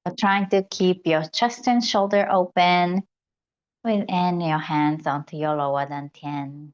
But trying to keep your chest and shoulder open and your hands onto your lower dantian.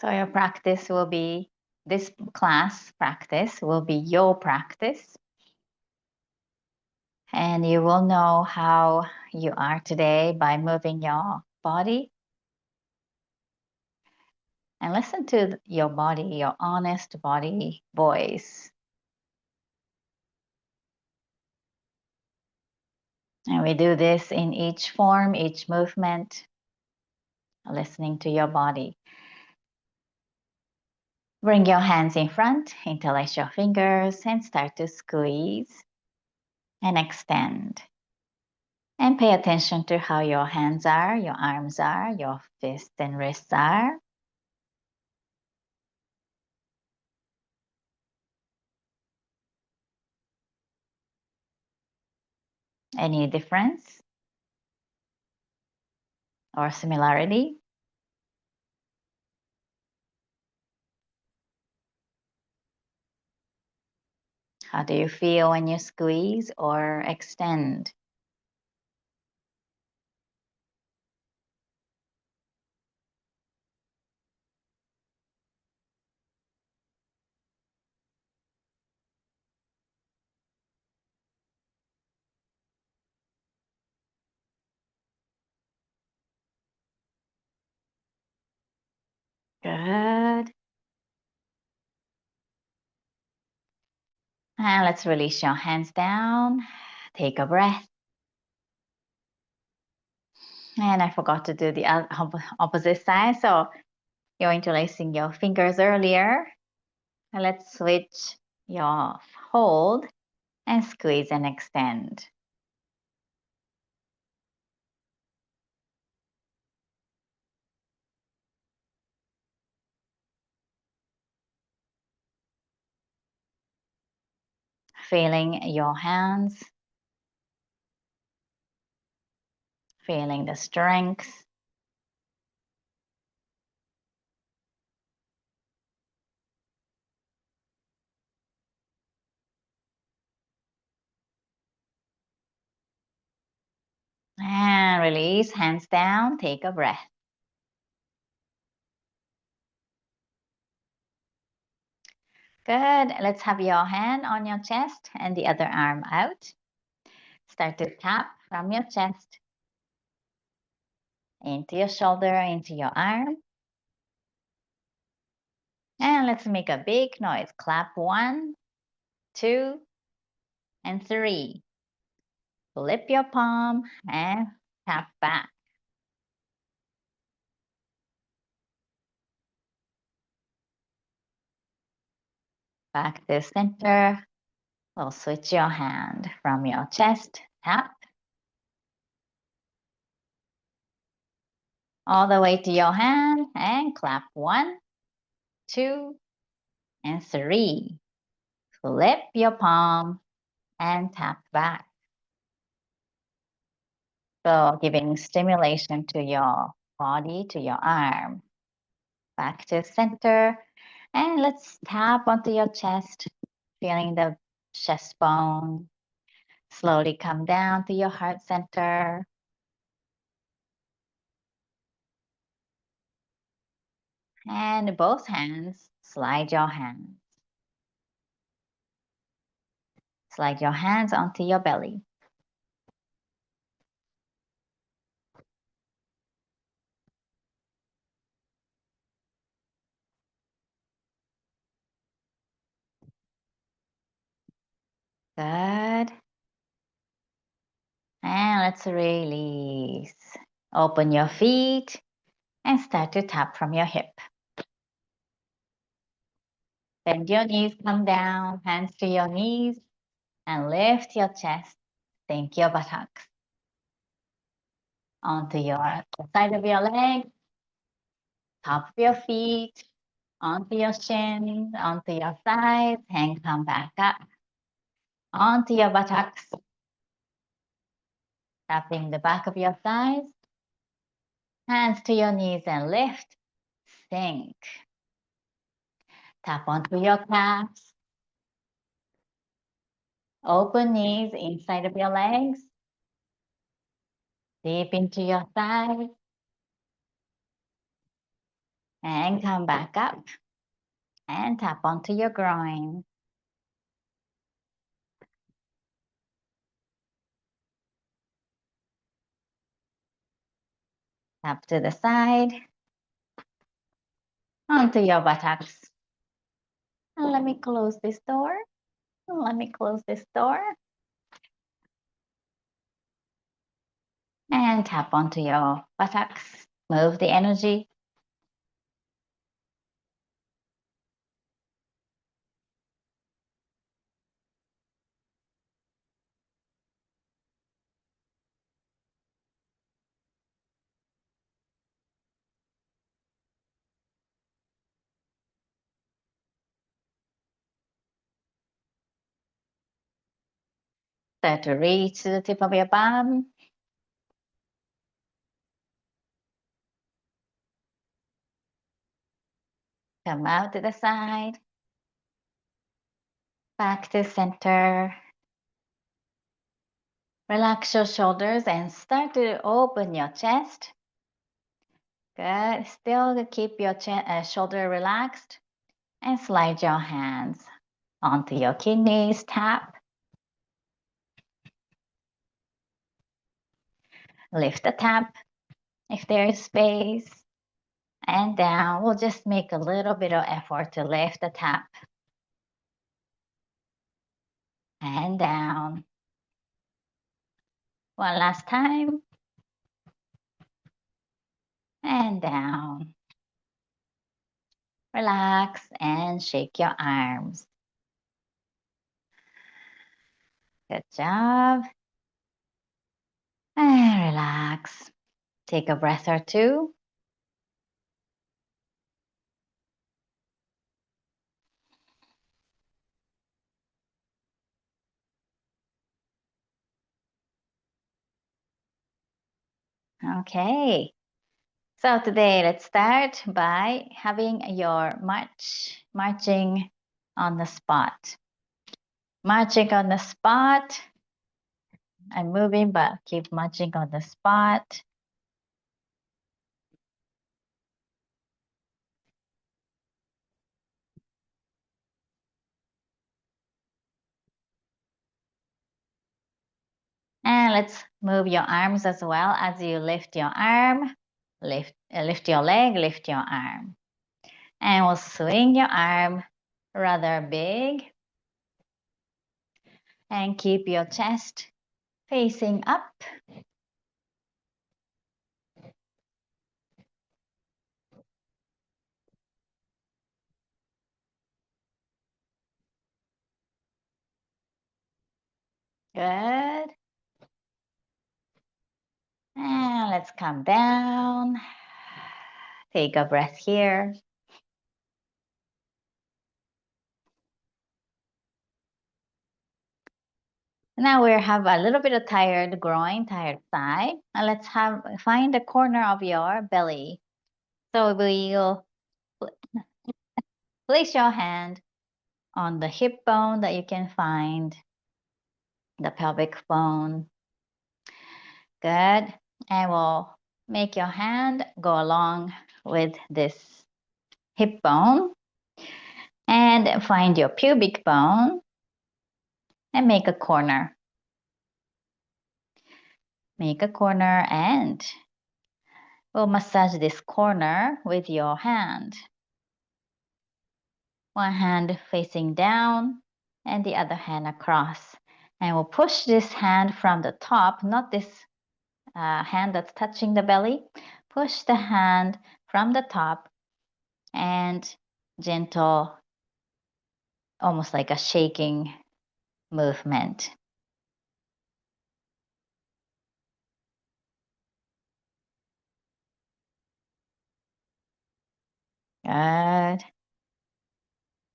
So your practice will be, this class practice will be your practice. And you will know how you are today by moving your body. And listen to your body, your honest body voice. And we do this in each form, each movement, listening to your body. Bring your hands in front, interlace your fingers, and start to squeeze and extend. And pay attention to how your hands are, your arms are, your fists and wrists are. Any difference or similarity? How do you feel when you squeeze or extend? Good. And let's release your hands down. Take a breath. And I forgot to do the opposite side. So you're interlacing your fingers earlier. And let's switch your hold and squeeze and extend. Feeling your hands, feeling the strength. And release, hands down, take a breath. Good. Let's have your hand on your chest and the other arm out. Start to tap from your chest into your shoulder, into your arm. And let's make a big noise. Clap 1, 2, and 3. Flip your palm and tap back. Back to center. We'll switch your hand from your chest, tap, all the way to your hand and clap 1, 2, and 3. Flip your palm and tap back. So giving stimulation to your body, to your arm. Back to center. And let's tap onto your chest, feeling the chest bone. Slowly come down to your heart center. And both hands, slide your hands. Slide your hands onto your belly. Good. And let's release. Open your feet And start to tap from your hip. Bend your knees, come down, hands to your knees, and lift your chest. Sink your buttocks onto the side of your leg, top of your feet, onto your shins, onto your sides, and come back up onto your buttocks, tapping the back of your thighs, hands to your knees and lift, sink. Tap onto your calves, open knees inside of your legs, deep into your thighs, and come back up and tap onto your groin. Tap to the side, onto your buttocks. And let me close this door. Let me close this door. And tap onto your buttocks. Move the energy. Start to reach to the tip of your bum. Come out to the side. Back to center. Relax your shoulders and start to open your chest. Good. Still keep your shoulder relaxed and slide your hands onto your kidneys. Tap. Lift the tap if there is space. And down. We'll just make a little bit of effort to lift the tap. And down. One last time. And down. Relax and shake your arms. Good job. And relax. Take a breath or two. Okay. So today, let's start by having your marching on the spot. Marching on the spot. I'm moving, but keep marching on the spot. And let's move your arms as well as you lift your arm, lift your leg, lift your arm. And we'll swing your arm rather big. And keep your chest facing up. Good. And let's come down. Take a breath here. Now we have a little bit of tired groin, tired thigh. And let's find the corner of your belly. So we'll place your hand on the hip bone that you can find, the pelvic bone. Good. And we'll make your hand go along with this hip bone. And find your pubic bone and make a corner. Make a corner and we'll massage this corner with your hand. One hand facing down and the other hand across. And we'll push this hand from the top, not this hand that's touching the belly. push the hand from the top and gentle, almost like a shaking movement. Good.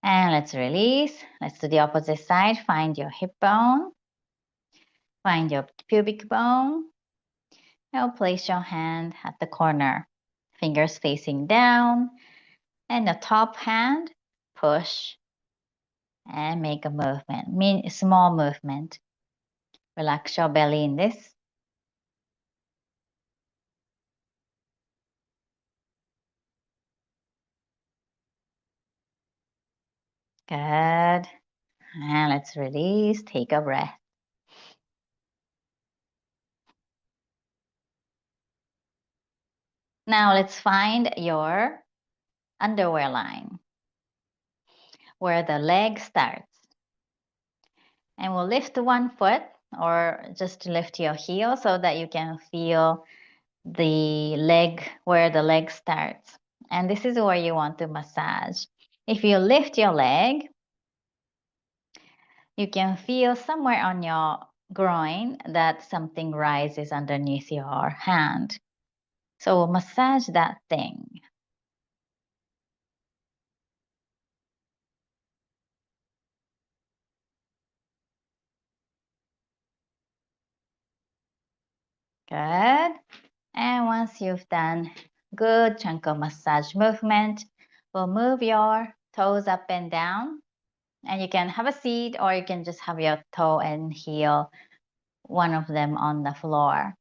And let's release. Let's do the opposite side. Find your hip bone. Find your pubic bone. Now place your hand at the corner. Fingers facing down. And the top hand, push and make a movement. Small movement. Relax your belly in this. Good. And let's release. Take a breath. Now let's find your underwear line where the leg starts. And we'll lift one foot or just lift your heel so that you can feel the leg where the leg starts. And this is where you want to massage. If you lift your leg, you can feel somewhere on your groin that something rises underneath your hand. So massage that thing. Good. And once you've done good chunk of massage movement, we'll move your toes up and down. And you can have a seat or you can just have your toe and heel, one of them on the floor.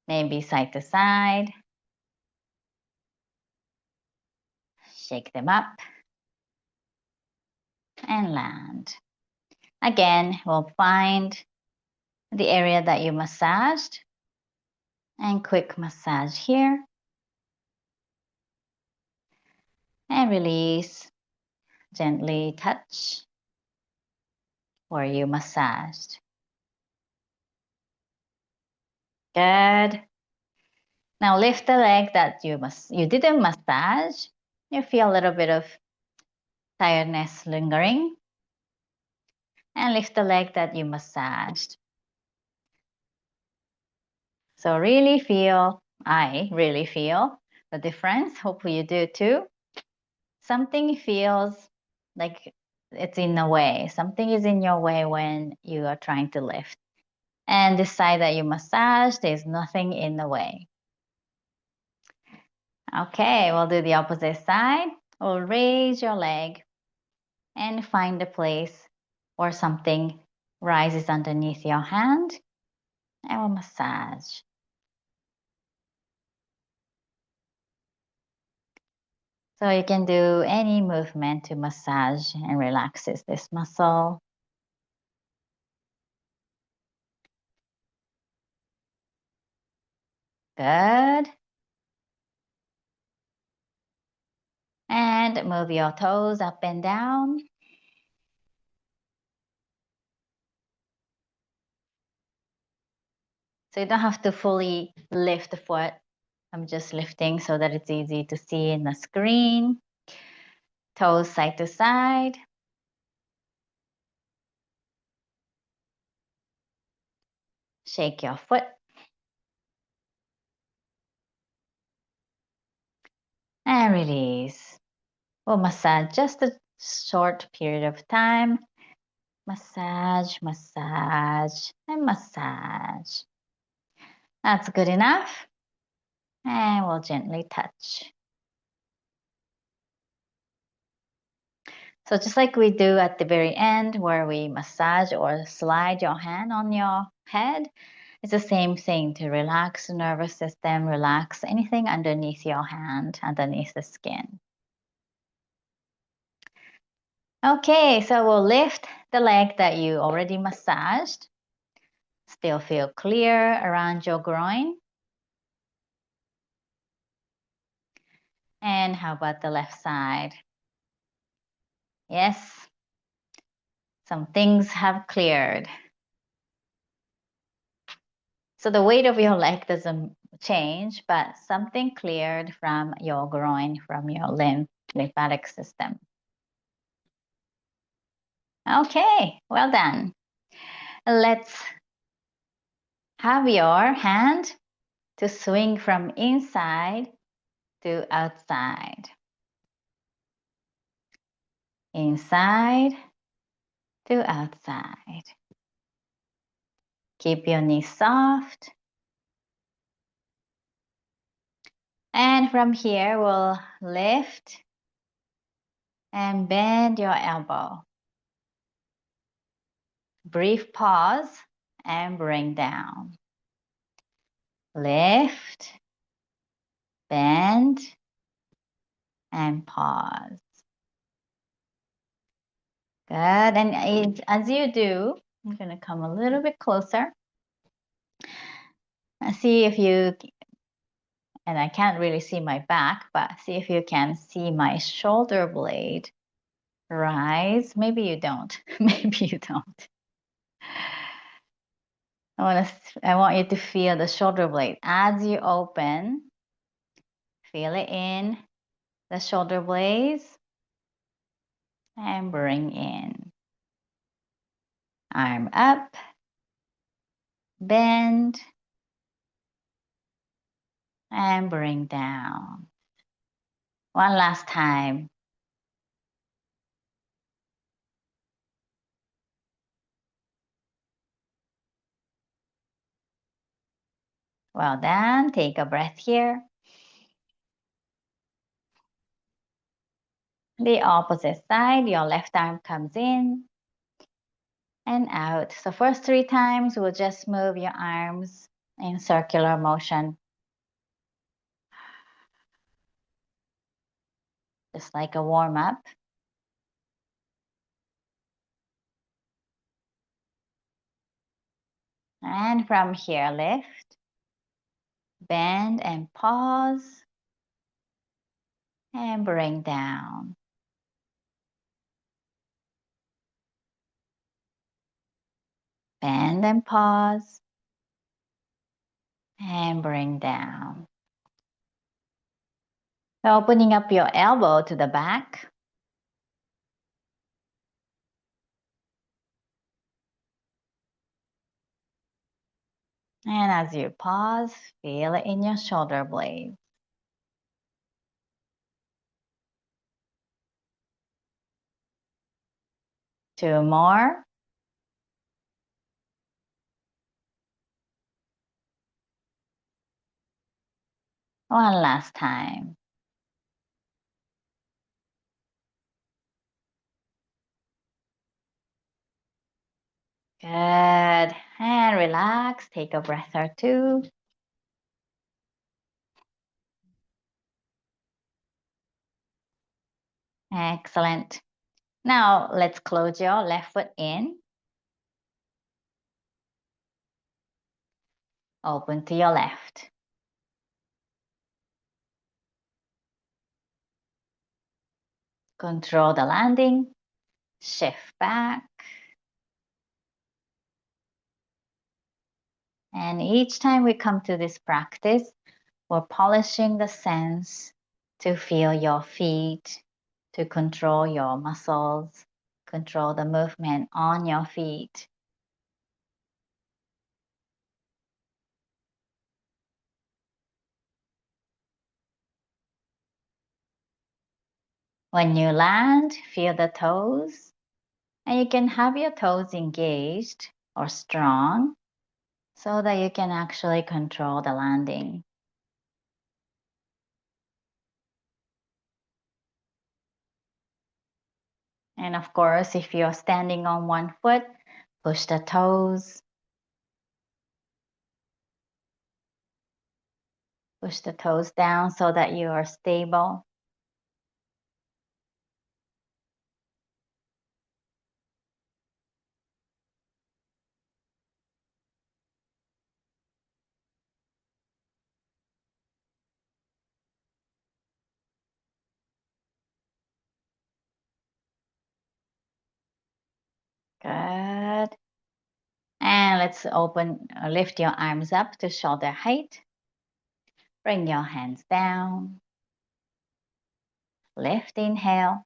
Maybe side to side. Shake them up and land. Again, we'll find the area that you massaged and quick massage here. And release. Gently touch where you massaged. Good. Now lift the leg that you didn't massage. You feel a little bit of tiredness lingering. And lift the leg that you massaged. So really feel, I really feel the difference. Hopefully you do too. Something feels like it's in the way. Something is in your way when you are trying to lift. And this side that you massage, there's nothing in the way. Okay, we'll do the opposite side. We'll raise your leg and find a place where something rises underneath your hand and we'll massage. So you can do any movement to massage and relaxes this muscle. Good. And move your toes up and down. So you don't have to fully lift the foot. I'm just lifting so that it's easy to see in the screen. Toes side to side. Shake your foot. And release. We'll massage just a short period of time. Massage, massage, and massage. That's good enough. And we'll gently touch. So just like we do at the very end where we massage or slide your hand on your head, it's the same thing to relax the nervous system, relax anything underneath your hand, underneath the skin. Okay, so we'll lift the leg that you already massaged. Still feel clear around your groin. And how about the left side? Yes, some things have cleared. So the weight of your leg doesn't change, but something cleared from your groin, from your lymphatic system. Okay, well done. Let's have your hand to swing from inside to outside. Inside to outside. Keep your knees soft. And from here, we'll lift and bend your elbow. Brief pause and bring down. Lift, bend, and pause. Good. And as you do, I'm going to come a little bit closer. See if you, and I can't really see my back, but see if you can see my shoulder blade rise. Maybe you don't. Maybe you don't. I want you to feel the shoulder blade. As you open, feel it in the shoulder blades and bring in. Arm up, bend, and bring down. One last time. Well done. Take a breath here. The opposite side, your left arm comes in and out. So first 3 times, we'll just move your arms in circular motion. Just like a warm-up. And from here, lift, bend and pause, and bring down. Bend and pause, and bring down. So opening up your elbow to the back. And as you pause, feel it in your shoulder blades. 2 more. One last time. Good. And relax. Take a breath or 2. Excellent. Now let's close your left foot in. Open to your left. Control the landing. Shift back. And each time we come to this practice, we're polishing the sense to feel your feet, to control your muscles, control the movement on your feet. When you land, feel the toes, and you can have your toes engaged or strong so that you can actually control the landing. And of course, if you're standing on one foot, push the toes. Push the toes down so that you are stable. Good. And let's lift your arms up to shoulder height. Bring your hands down. Lift, inhale.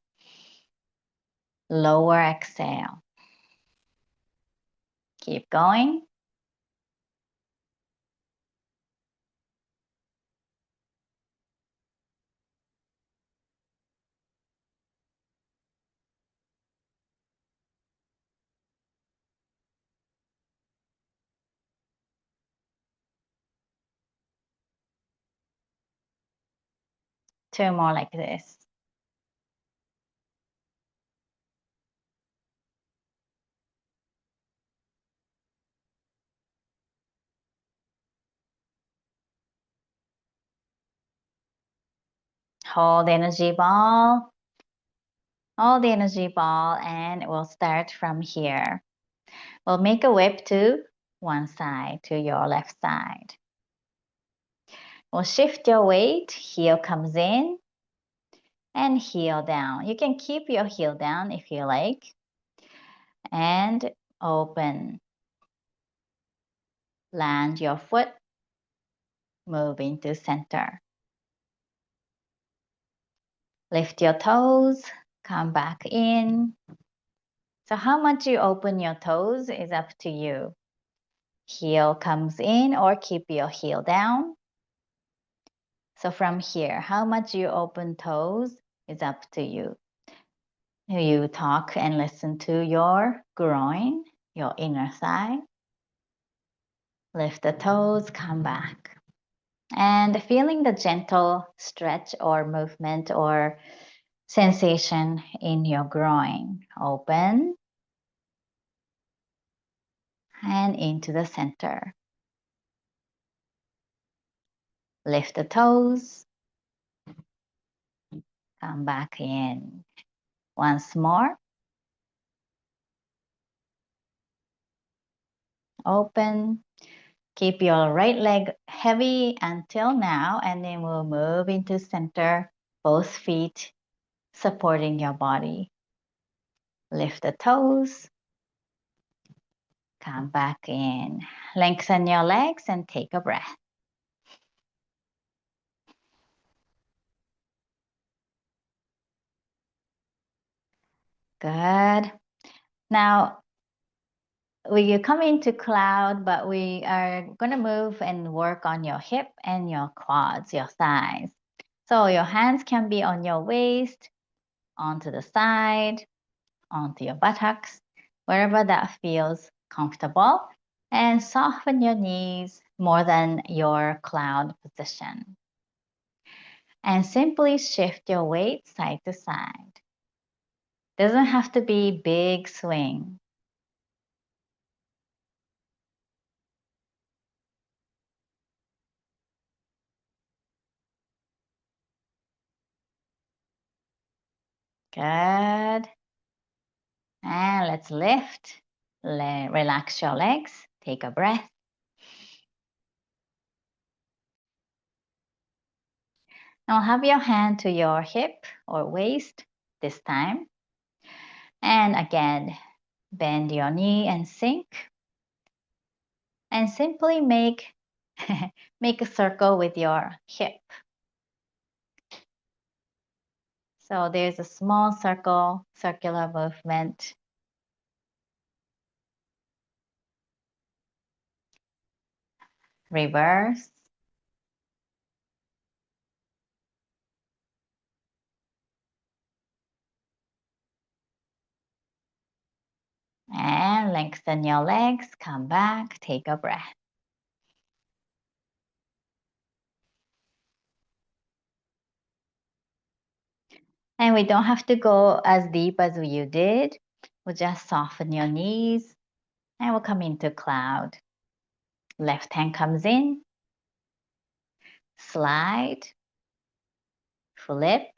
Lower, exhale. Keep going. Two more like this. Hold the energy ball. Hold the energy ball, and we'll start from here. We'll make a whip to one side, to your left side. We'll shift your weight. Heel comes in and heel down. You can keep your heel down if you like. And open. Land your foot. Move into center. Lift your toes. Come back in. So how much you open your toes is up to you. Heel comes in or keep your heel down. So from here, how much you open toes is up to you. You talk and listen to your groin, your inner thigh. Lift the toes, come back. And feeling the gentle stretch or movement or sensation in your groin. Open and into the center. Lift the toes. Come back in. Once more. Open. Keep your right leg heavy until now, and then we'll move into center, both feet supporting your body. Lift the toes. Come back in. Lengthen your legs and take a breath. Good. Now, we come into cloud, but we are going to move and work on your hip and your quads, your thighs. So your hands can be on your waist, onto the side, onto your buttocks, wherever that feels comfortable, and soften your knees more than your cloud position. And simply shift your weight side to side. Doesn't have to be big swing. Good. And let's lift. Relax your legs. Take a breath. Now have your hand to your hip or waist this time. And again, bend your knee and sink. And simply make a circle with your hip. So there's a small circle, circular movement. Reverse. And lengthen your legs, come back, take a breath. And we don't have to go as deep as you did. We'll just soften your knees and we'll come into cloud. Left hand comes in, slide, flip,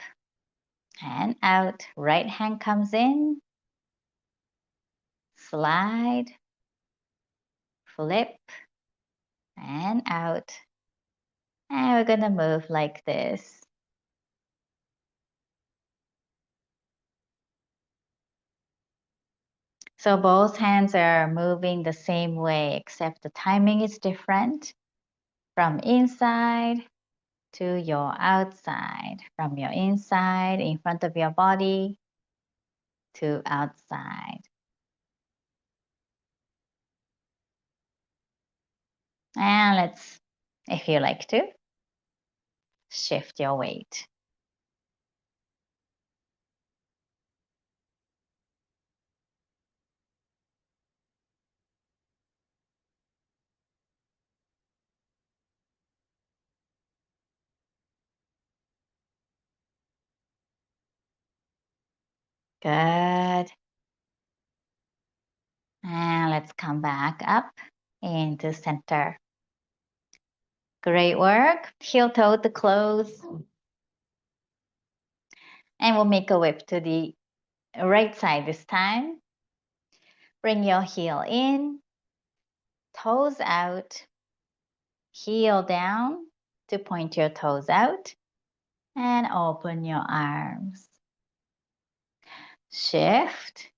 and out. Right hand comes in, slide, flip, and out. And we're gonna move like this. So both hands are moving the same way, except the timing is different. From inside to your outside, from your inside in front of your body to outside. And let's, if you like to, shift your weight. Good. And let's come back up into center. Great work. Heel toe to close. And we'll make a whip to the right side this time. Bring your heel in, toes out, heel down to point your toes out, and open your arms. Shift.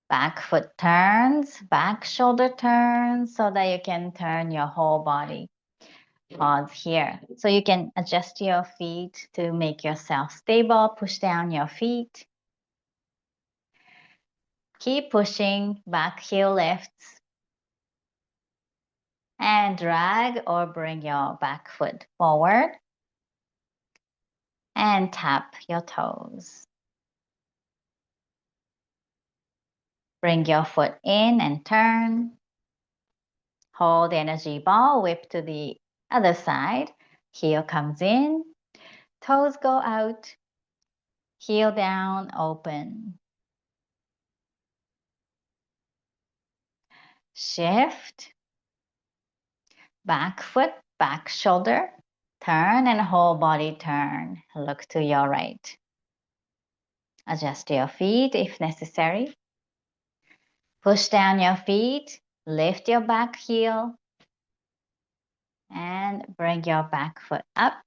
Back foot turns, back shoulder turns, so that you can turn your whole body. Pause here. So you can adjust your feet to make yourself stable. Push down your feet. Keep pushing, back heel lifts. And drag or bring your back foot forward. And tap your toes. Bring your foot in and turn. Hold energy ball, whip to the other side. Heel comes in, toes go out, heel down, open. Shift, back foot, back shoulder, turn and whole body turn. Look to your right. Adjust your feet if necessary. Push down your feet, lift your back heel, and bring your back foot up.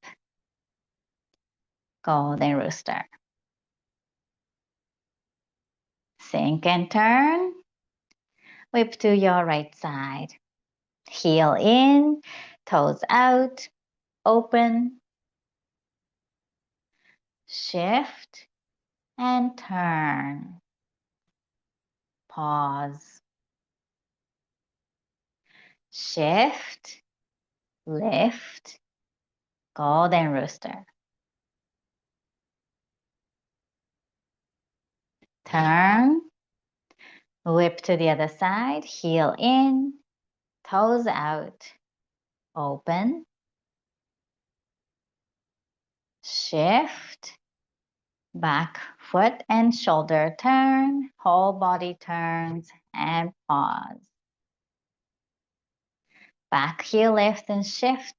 Golden rooster. Sink and turn. Whip to your right side. Heel in, toes out, open. Shift and turn. Pause. Shift, lift, golden rooster. Turn, whip to the other side, heel in, toes out, open. Shift, back foot and shoulder turn, whole body turns, and pause. Back heel lift and shift,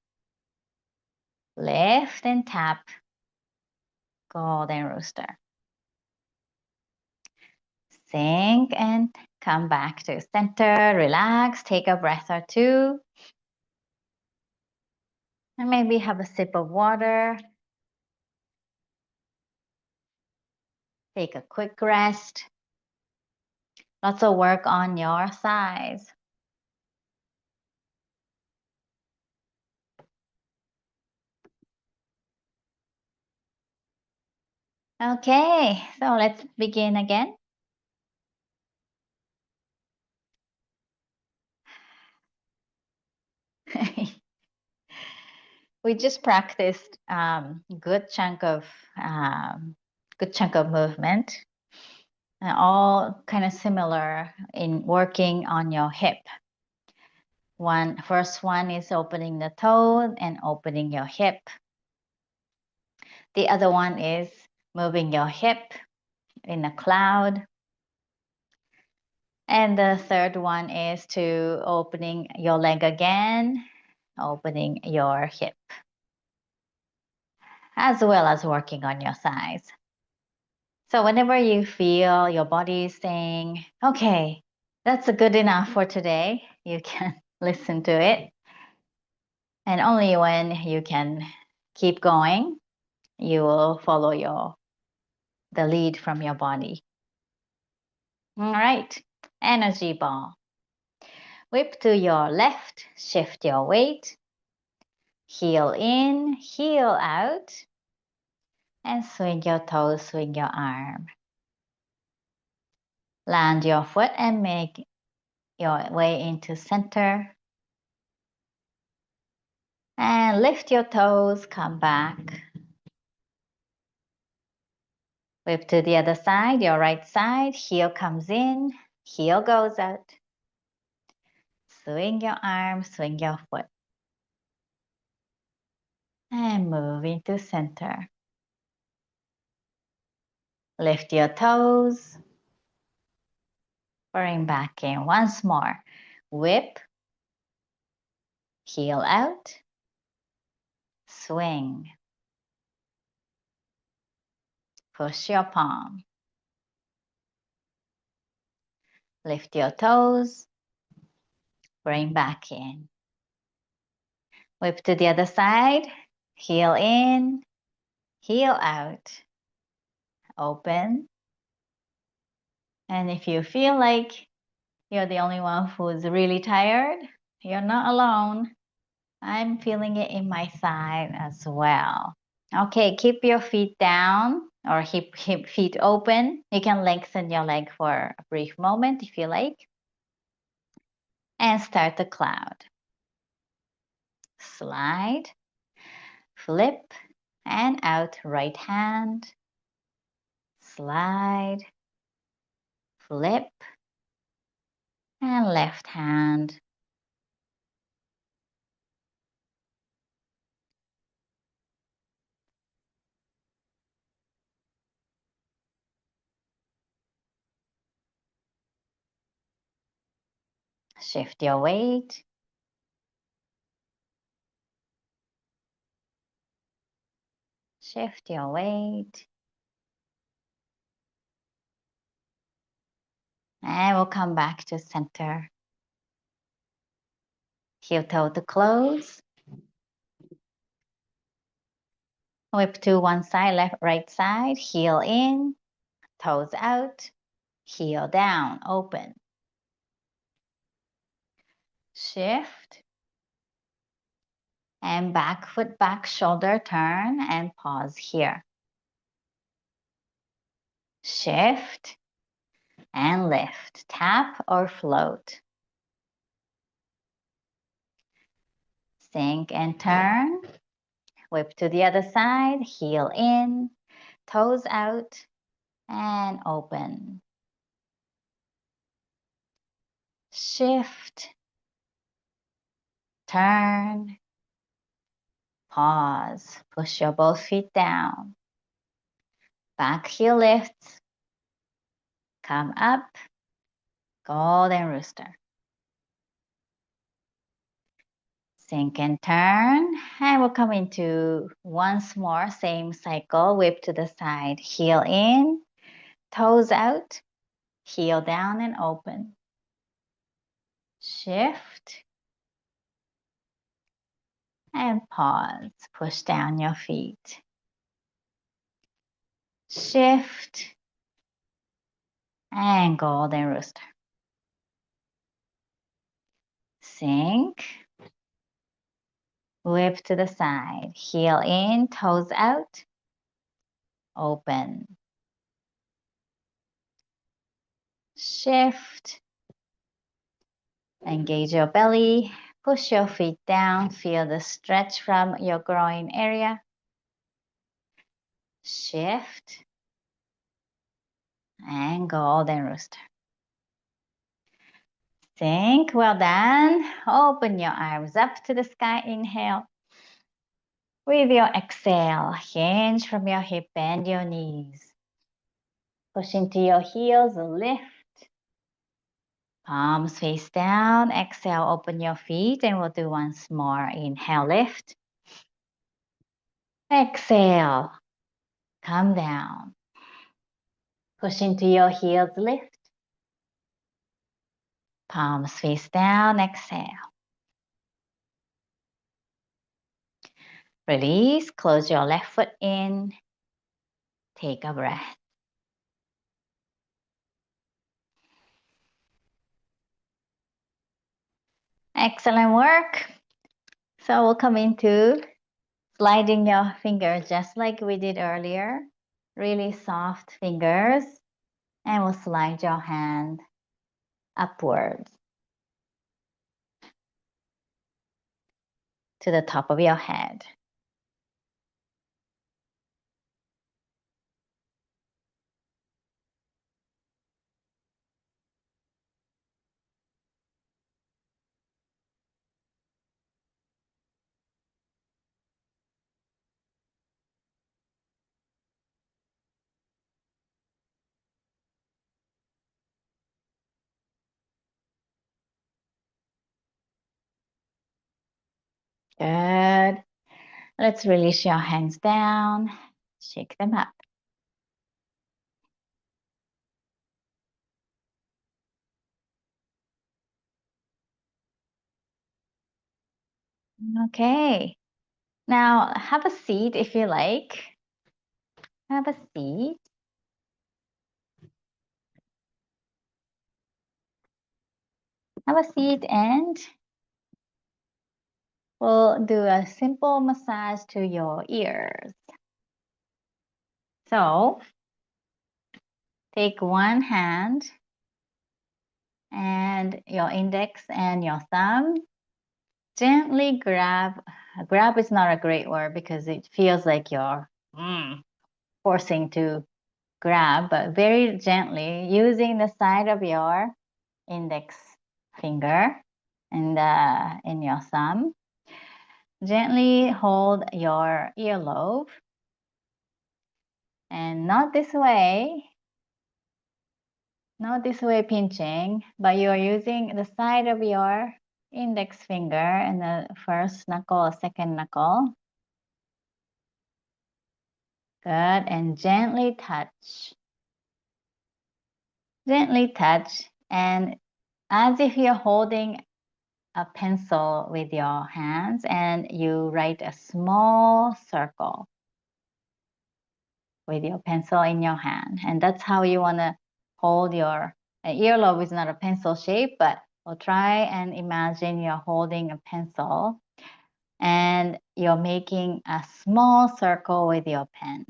lift and tap, golden rooster. Sink and come back to center, relax, take a breath or two. And maybe have a sip of water. Take a quick rest. Lots of work on your thighs. Okay, so let's begin again. We just practiced good chunk of movement, and all kind of similar in working on your hip. First one is opening the toe and opening your hip. The other one is moving your hip in a cloud. And the third one is to opening your leg again, opening your hip, as well as working on your thighs. So whenever you feel your body is saying, okay, that's good enough for today, you can listen to it. And only when you can keep going, you will follow the lead from your body. All right, energy ball. Whip to your left, shift your weight. Heel in, heel out. And swing your toes, swing your arm. Land your foot and make your way into center. And lift your toes, come back. Whip to the other side, your right side. Heel comes in, heel goes out. Swing your arm, swing your foot. And move into center. Lift your toes. Bring back in once more. Whip. Heel out. Swing. Push your palm. Lift your toes. Bring back in. Whip to the other side. Heel in. Heel out. Open. And if you feel like you're the only one who's really tired, you're not alone. I'm feeling it in my side as well. Okay, keep your feet down or hip feet open. You can lengthen your leg for a brief moment if you like. And start the cloud. Slide, flip, and out right hand. Slide, flip, and left hand. Shift your weight. Shift your weight. And we'll come back to center. Heel toe to close. Whip to one side, left, right side. Heel in, toes out. Heel down, open. Shift. And back foot back, shoulder turn, and pause here. Shift and lift. Tap or float. Sink and turn. Whip to the other side. Heel in, toes out, and open. Shift. Turn. Pause. Push your both feet down. Back heel lifts. Come up. Golden rooster. Sink and turn. And we'll come into once more, same cycle. Whip to the side. Heel in. Toes out. Heel down and open. Shift. And pause. Push down your feet. Shift. And golden rooster. Sink. Whip to the side. Heel in, toes out. Open. Shift. Engage your belly. Push your feet down. Feel the stretch from your groin area. Shift. And golden rooster. Sink. Well done. Open your arms up to the sky. Inhale. With your exhale, hinge from your hip, bend your knees. Push into your heels, lift. Palms face down. Exhale, open your feet, and we'll do once more. Inhale, lift. Exhale, come down. Push into your heels, lift. Palms face down. Exhale. Release. Close your left foot in. Take a breath. Excellent work. So we'll come into sliding your finger just like we did earlier. Really soft fingers. And we'll slide your hand upwards to the top of your head. Good. Let's release your hands down. Shake them up. Okay. Now have a seat if you like. Have a seat. Have a seat and we'll do a simple massage to your ears. So take one hand and your index and your thumb. Gently grab. Grab is not a great word because it feels like you're forcing to grab, but very gently using the side of your index finger and in your thumb. Gently hold your earlobe and not this way pinching, but you're using the side of your index finger and the first knuckle or second knuckle. Good, and gently touch. Gently touch, and as if you're holding a pencil with your hands and you write a small circle with your pencil in your hand. And that's how you want to hold your earlobe is not a pencil shape, but we'll try and imagine you're holding a pencil and you're making a small circle with your pen.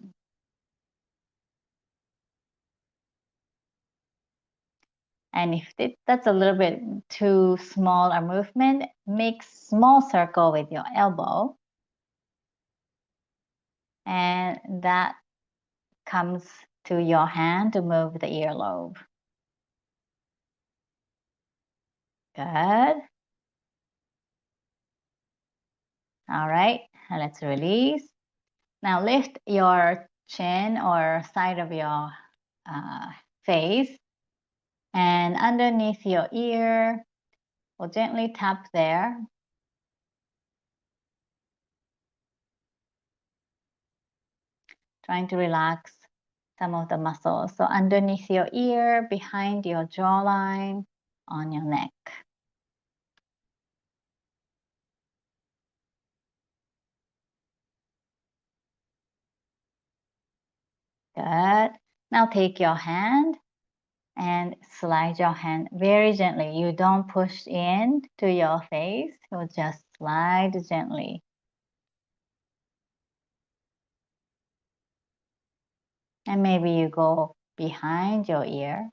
And if that's a little bit too small a movement, make small circle with your elbow. And that comes to your hand to move the earlobe. Good. All right, let's release. Now lift your chin or side of your face and underneath your ear, we'll gently tap there. Trying to relax some of the muscles. So underneath your ear, behind your jawline, on your neck. Good. Now take your hand and slide your hand very gently. You don't push in to your face. You just slide gently. And maybe you go behind your ear.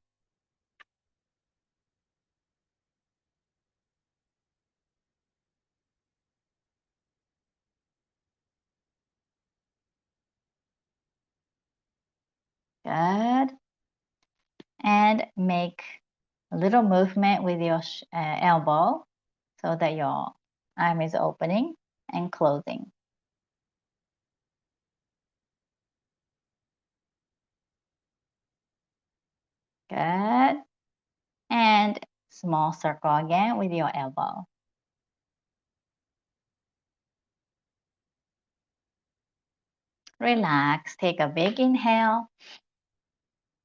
Good. And make a little movement with your elbow so that your arm is opening and closing. Good. And small circle again with your elbow. Relax. Take a big inhale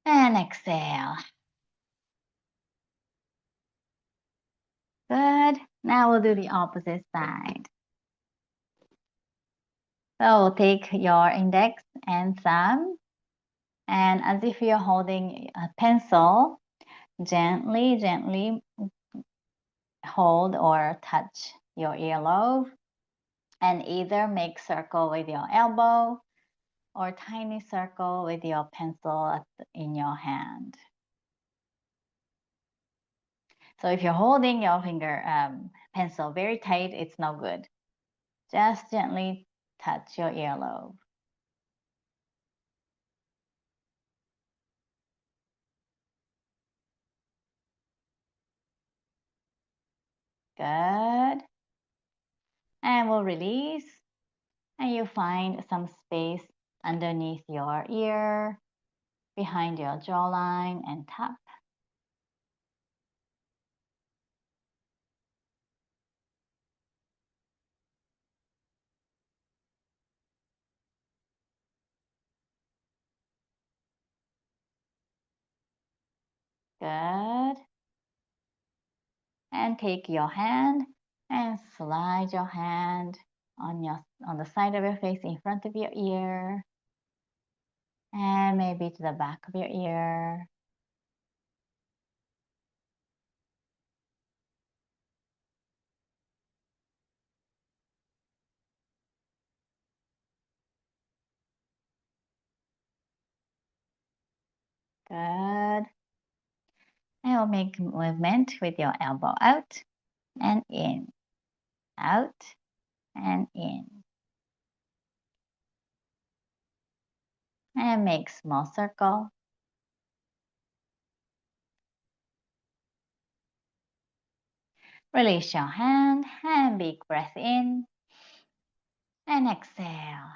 and exhale. Good. Now we'll do the opposite side. So take your index and thumb, and as if you're holding a pencil, gently hold or touch your earlobe, and either make circle with your elbow or tiny circle with your pencil in your hand. So if you're holding your pencil very tight, it's no good. Just gently touch your earlobe. Good. And we'll release. And you find some space underneath your ear, behind your jawline, and tap. Good. And take your hand and slide your hand on the side of your face in front of your ear, and maybe to the back of your ear. Good. And we'll make movement with your elbow out and in, out and in. And make small circle. Release your hand and big breath in and exhale.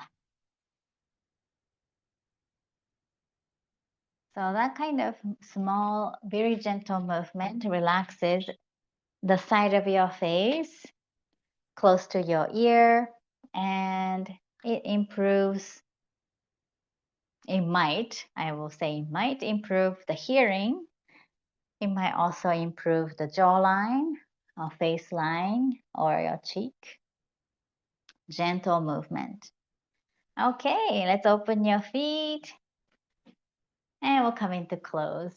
So that kind of small, very gentle movement relaxes the side of your face close to your ear, and it improves, I will say might improve the hearing. It might also improve the jawline or face line or your cheek. Gentle movement. Okay, let's open your feet and we'll come into close.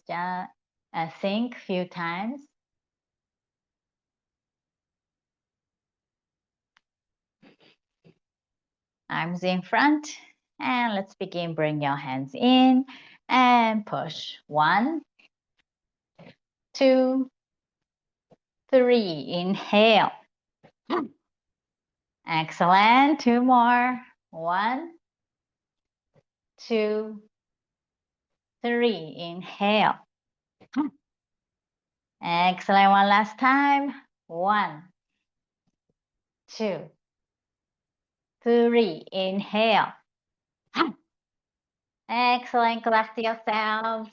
Think a few times. Arms in front, and let's begin. Bring your hands in and push. 1, 2, 3. Inhale. Excellent. 2 more. 1, 2, 3. Inhale. Excellent. One last time. 1, 2, 3. Inhale. Excellent. Clap to yourself.